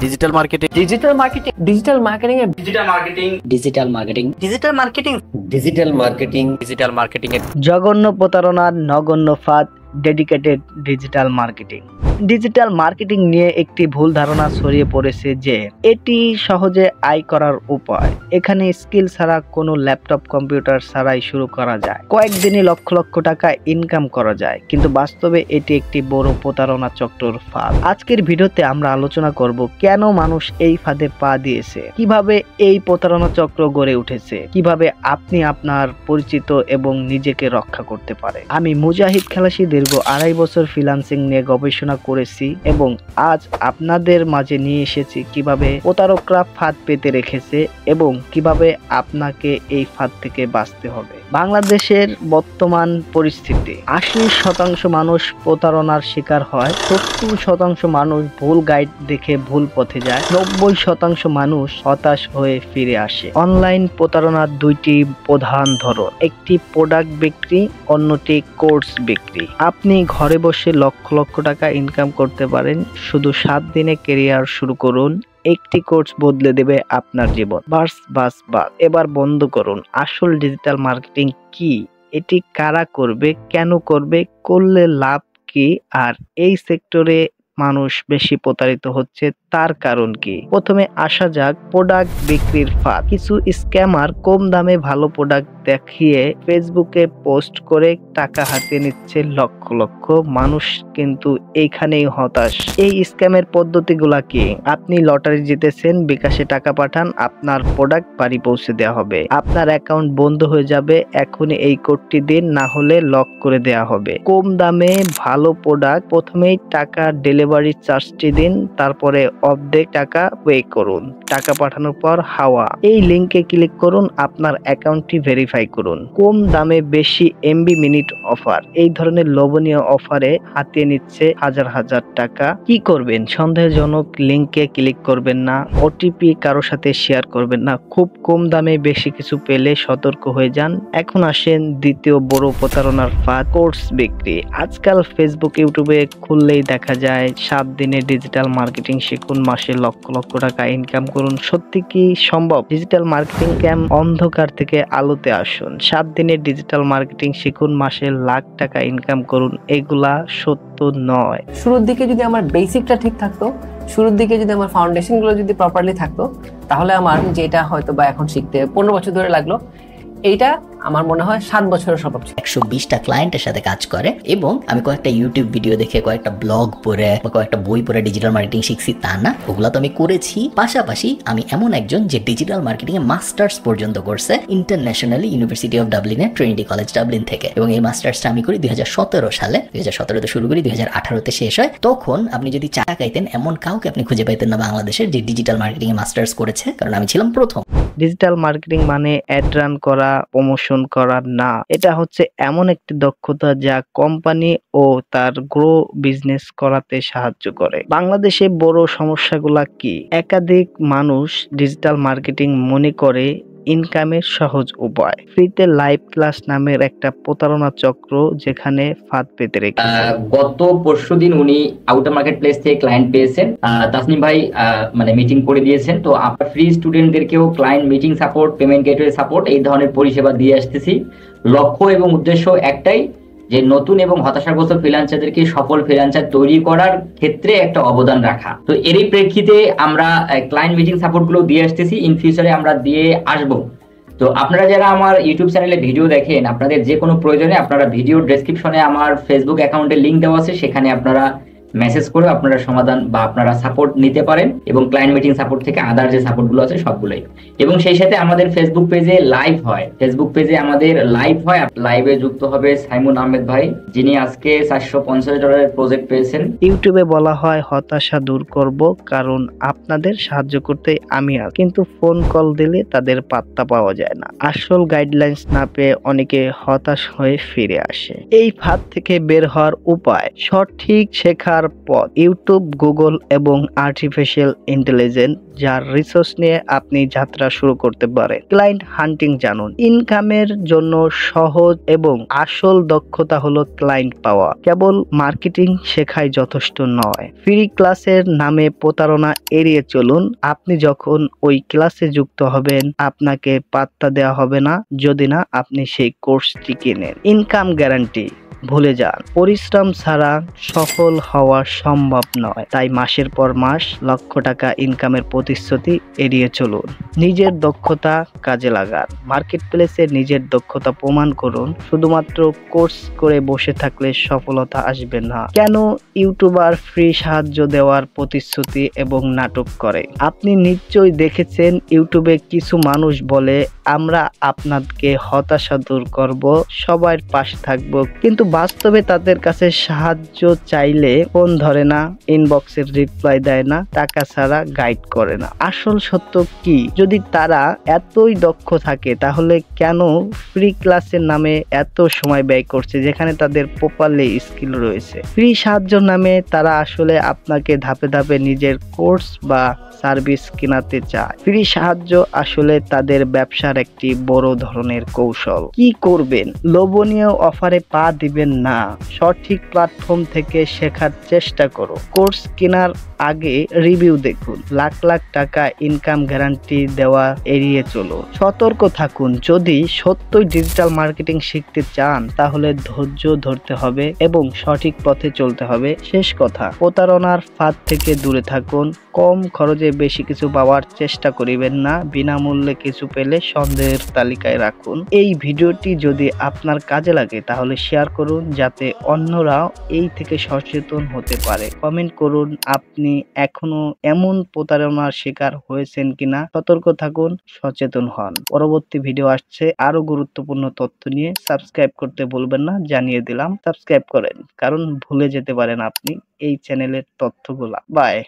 Digital marketing digital marketing digital marketing এর digital marketing digital marketing digital marketing digital marketing digital marketing এর জঘন্য প্রতারণা, নগণ্য ফাঁদ, dedicated digital marketing. Digital marketing নিয়ে একটি ভুল ধারণা ছড়িয়ে পড়েছে যে এটি সহজে আয় করার উপায়। এখানে স্কিল ছাড়া কোনো ল্যাপটপ কম্পিউটার ছাড়াই শুরু করা যায়, কয়েকদিনে লক্ষ লক্ষ টাকা ইনকাম করা যায়, কিন্তু বাস্তবে এটি একটি বড় প্রতারণা চক্রের ফাঁদ। আজকের ভিডিওতে আমরা আলোচনা করব কেন মানুষ এই ফাঁদে পা দিয়েছে, কিভাবে এই প্রতারণা চক্র গড়ে উঠেছে, কিভাবে আপনি আপনার পরিচিত এবং নিজেকে রক্ষা করতে পারে। আমি মুজাহিদ খালাসি দীর্ঘ 2.5 বছর ফ্রিল্যান্সিং নিয়ে গবেষণা করেছি এবং আজ আপনাদের মাঝে নিয়ে এসেছি কিভাবে প্রতারকরা ফাঁদ পেতে রেখেছে এবং কিভাবে আপনাকে এই ফাঁদ থেকে বাঁচতে হবে। বাংলাদেশের বর্তমান পরিস্থিতি, 80% মানুষ প্রতারণার শিকার হয়, 70% মানুষ ভুল গাইড দেখে ভুল পথে যায়, 90% মানুষ হতাশ হয়ে ফিরে আসে। অনলাইন প্রতারণার দুইটি প্রধান ধরন, একটি প্রোডাক্ট বিক্রি, অন্যটি কোর্স বিক্রি। আপনি ঘরে বসে লক্ষ লক্ষ টাকা ইনকাম করতে পারেন। শুধু 7 দিনে ক্যারিয়ার শুরু করুন, একটি কোর্স বদলে দেবে আপনার জীবন। বাস বাস বাস, এবার বন্ধ করুন। আসল ডিজিটাল মার্কেটিং কি, এটি কারা করবে, কেন করবে, করলে লাভ কি, আর এই সেক্টরে মানুষ বেশি প্রতারিত হচ্ছে তার কারণ কি। প্রথমে আসা যাক প্রোডাক্ট বিক্রির ফাঁদ। কিছু স্ক্যামার কম দামে ভালো প্রোডাক্ট দেখিয়ে ফেসবুকে পোস্ট করে টাকা হাতিয়ে নিচ্ছে লক্ষ লক্ষ মানুষ, কিন্তু এইখানেই হতাশ। এই স্ক্যামের পদ্ধতিগুলা কি? আপনি লটারি জিতেছেন, বিকাশে টাকা পাঠান, আপনার প্রোডাক্ট বাড়ি পৌঁছে দেওয়া হবে, আপনার অ্যাকাউন্ট বন্ধ হয়ে যাবে, এখনই এই কোডটি দিন, না হলে লক করে দেওয়া হবে। কম দামে ভালো প্রোডাক্ট, প্রথমেই টাকা ডেলিভারি চার্জটি দিন, তারপরে অর্ধেক টাকা পে করুন। টাকা পাঠানোর পর হাওয়া, এই লিংকে ক্লিক করুন, আপনার অ্যাকাউন্টটি ভেরিফাই করুন। কম দামে বেশি এমবি মিনিট অফার, এই ধরনের লোভনীয় অফারে হাতিয়ে নিচ্ছে হাজার হাজার টাকা। কি করবেন? সন্দেহজনক লিংকে ক্লিক করবেন না, ওটিপি কারো সাথে শেয়ার করবেন না। খুব কম দামে বেশি কিছু পেলে সতর্ক হয়ে যান। এখন আসেন দ্বিতীয় বড় প্রতারণার ফাঁদ, কোর্স বিক্রি। আজকাল ফেসবুক, ইউটিউবে খুললেই দেখা যায় 7 দিনে ডিজিটাল মার্কেটিং শিখুন, মাসে লক্ষ লক্ষ টাকা ইনকাম করুন। সত্যি কি সম্ভব? ডিজিটাল মার্কেটিং ক্যাম্প, অন্ধকার থেকে আলোতে আসুন। 7 দিনে ডিজিটাল মার্কেটিং শিখুন, মাসে লাখ টাকা ইনকাম করুন। এগুলা সত্য নয়। শুরুর দিকে যদি আমার বেসিকটা ঠিক থাকতো, শুরুর দিকে যদি আমার ফাউন্ডেশন গুলো যদি প্রপারলি থাকতো, তাহলে আমার যেটা হয়তো বা এখন শিখতে 15 বছর ধরে লাগলো, এইটা আমার মনে হয় 7 বছরের সম্ভব ছিল। 120টা ক্লায়েন্টের সাথে কাজ করে এবং আমি কয়েকটা ইউটিউব ভিডিও দেখে, কয়েকটা ব্লগ পড়ে বা কয়েকটা বই পড়ে ডিজিটাল মার্কেটিং শিখছি তা না, ওগুলো তো আমি করেছি। পাশাপাশি আমি এমন একজন যে ডিজিটাল মার্কেটিং এ মাস্টার্স পর্যন্ত করছে ইন্টারন্যাশনালি ইউনিভার্সিটি অফ ডাবলিনে, ট্রিনিটি কলেজ ডাবলিন থেকে। এবং এই মাস্টার্সটা আমি করি 2017 সালে। 2017তে শুরু করি, 2018তে শেষ হয়। তখন আপনি যদি চা খাইতেন, এমন কাউকে আপনি খুঁজে পাইতেন না বাংলাদেশের যে ডিজিটাল মার্কেটিং এ মাস্টার্স করেছে, কারণ আমি ছিলাম প্রথম। ডিজিটাল মার্কেটিং মানে অ্যাড রান করা, প্রমোশন করা না। এটা হচ্ছে এমন একটি দক্ষতা যা কোম্পানি ও তার গ্রো বিজনেস করাতে সাহায্য করে। বাংলাদেশে বড় সমস্যাগুলা কি? একাধিক মানুষ ডিজিটাল মার্কেটিং মনে করে ইনকামের সহজ উপায়। ফ্রিতে লাইভ ক্লাস নামের একটা প্রতারণা চক্র যেখানে ফাঁদ পেতে রেখেছে। গত পরশুদিন উনি আউটার মার্কেট প্লেস থেকে ক্লায়েন্ট পেয়েছেন, তাসনিম ভাই মানে মিটিং করে দিয়েছেন। তো আমরা ফ্রি স্টুডেন্টদেরকেও client meeting support, payment gateway support, এই ধরনের পরিষেবা দিয়ে আসতেছি। লক্ষ্য এবং উদ্দেশ্য একটাই, যে নতুন এবং হতাশাগ্রস্ত ফ্রিল্যান্সারদেরকে সফল ফ্রিল্যান্সার তৈরি করার ক্ষেত্রে একটা অবদান রাখা। তো এরই প্রেক্ষিতে আমরা ক্লায়েন্ট মিটিং সাপোর্ট গুলো দিয়ে আসতেছি, ইন ফিউচারে আমরা দিয়ে আসবো। তো আপনারা যারা আমার ইউটিউব চ্যানেলে ভিডিও দেখেন, আপনাদের যে কোনো প্রয়োজনে আপনারা ভিডিও ডেসক্রিপশনে আমার ফেসবুক অ্যাকাউন্টের লিঙ্ক দেওয়া আছে, সেখানে আপনারা মেসেজ করে আপনারা সমাধান বা আপনারা সাপোর্ট নিতে পারেন, এবং ক্লায়েন্ট মিটিং সাপোর্ট থেকে আদার যে সাপোর্ট গুলো আছে সবগুলোই। এবং সেই সাথে আমাদের ফেসবুক পেজে লাইভ হয়, ফেসবুক পেজে আমাদের লাইভ হয়। লাইভে যুক্ত হবে সাইমুন আহমেদ ভাই, যিনি আজকে $450 প্রজেক্ট পেয়েছেন। ইউটিউবে বলা হয় হতাশা দূর করব, কারণ আপনাদের সাহায্য করতে আমি আছি, কিন্তু ফোন কল দিলে তাদের পাত্তা পাওয়া যায় না। আসল গাইডলাইন্স না পেয়ে অনেকে হতাশ হয়ে ফিরে আসে। এই ফাঁদ থেকে বের হওয়ার উপায়, সঠিক শেখার সফলতার পথ ইউটিউব, গুগল এবং আর্টিফিশিয়াল ইন্টেলিজেন্স যার রিসোর্স নিয়ে আপনি যাত্রা শুরু করতে পারেন। ক্লায়েন্ট হান্টিং জানুন। ইনকামের জন্য সহজ এবং আসল দক্ষতা হলো ক্লায়েন্ট পাওয়া। কেবল মার্কেটিং শেখাই যথেষ্ট নয়। ফ্রি ক্লাসের নামে প্রতারণা এড়িয়ে চলুন। আপনি যখন ওই ক্লাসে যুক্ত হবেন আপনাকে পাত্তা দেওয়া হবে না যদি না আপনি সেই কোর্সটি কেনেন। ইনকাম গ্যারান্টি ভুলে যান। পরিশ্রম ছাড়া সফল হওয়া সম্ভব নয়। তাই মাসের পর মাস লক্ষ টাকা ইনকামের প্রতিশ্রুতি এড়িয়ে চলুন। নিজের দক্ষতা কাজে লাগান। মার্কেট প্লেসে নিজের দক্ষতা প্রমাণ করুন। শুধুমাত্র কোর্স করে বসে থাকলে সফলতা আসবে না। কেন ইউটিউবার ফ্রি সাহায্য দেওয়ার প্রতিশ্রুতি এবং নাটক করে? আপনি নিশ্চয়ই দেখেছেন ইউটিউবে কিছু মানুষ বলে আমরা আপনাকে হতাশা দূর করব, সবার পাশে থাকবো, কিন্তু বাস্তবে তাদের কাছে সাহায্য চাইলে ফোন ধরে না, ইনবক্সের রিপ্লাই দেয় না, টাকা ছাড়া গাইড করে না। আসল সত্য কি? যদি তারা এতই দক্ষ থাকে তাহলে কেন ফ্রি ক্লাসের নামে এত সময় ব্যয় করছে যেখানে তাদের প্রপারলি স্কিল রয়েছে? ফ্রি সাহায্যের নামে তারা আসলে আপনাকে ধাপে ধাপে নিজের কোর্স বা সার্ভিস কেনাতে চায়। ফ্রি সাহায্য আসলে তাদের ব্যবসার একটি বড় ধরনের কৌশল। কি করবেন? লোভনীয় অফারে পা দিবেন না। সঠিক প্ল্যাটফর্ম থেকে শেখার চেষ্টা করো। কোর্স কেনার আগে রিভিউ দেখুন। লাখ লাখ টাকা ইনকাম গ্যারান্টি দেওয়া এড়িয়ে চলো। সতর্ক থাকুন। যদি সত্যই ডিজিটাল মার্কেটিং শিখতে চান তাহলে ধৈর্য ধরতে হবে এবং সঠিক পথে চলতে হবে। শেষ কথা, প্রতারণার ফাঁদ থেকে দূরে থাকুন। কম খরচে বেশি কিছু পাওয়ার চেষ্টা করিবেন না। বিনামূল্যে কিছু পেলে সন্দেহের তালিকায় রাখুন। এই ভিডিওটি যদি আপনার কাজে লাগে তাহলে শেয়ার করুন যাতে অন্যরাও এই থেকে সচেতন হতে পারে। কমেন্ট করুন আপনি এখনো এমন প্রতারণার শিকার হয়েছেন কিনা। সতর্ক থাকুন, সচেতন হন। পরবর্তী ভিডিও আসছে আরো গুরুত্বপূর্ণ তথ্য নিয়ে। সাবস্ক্রাইব করতে ভুলবেন না, জানিয়ে দিলাম। সাবস্ক্রাইব করেন কারণ ভুলে যেতে পারেন আপনি এই চ্যানেলের তথ্যগুলা। বাই।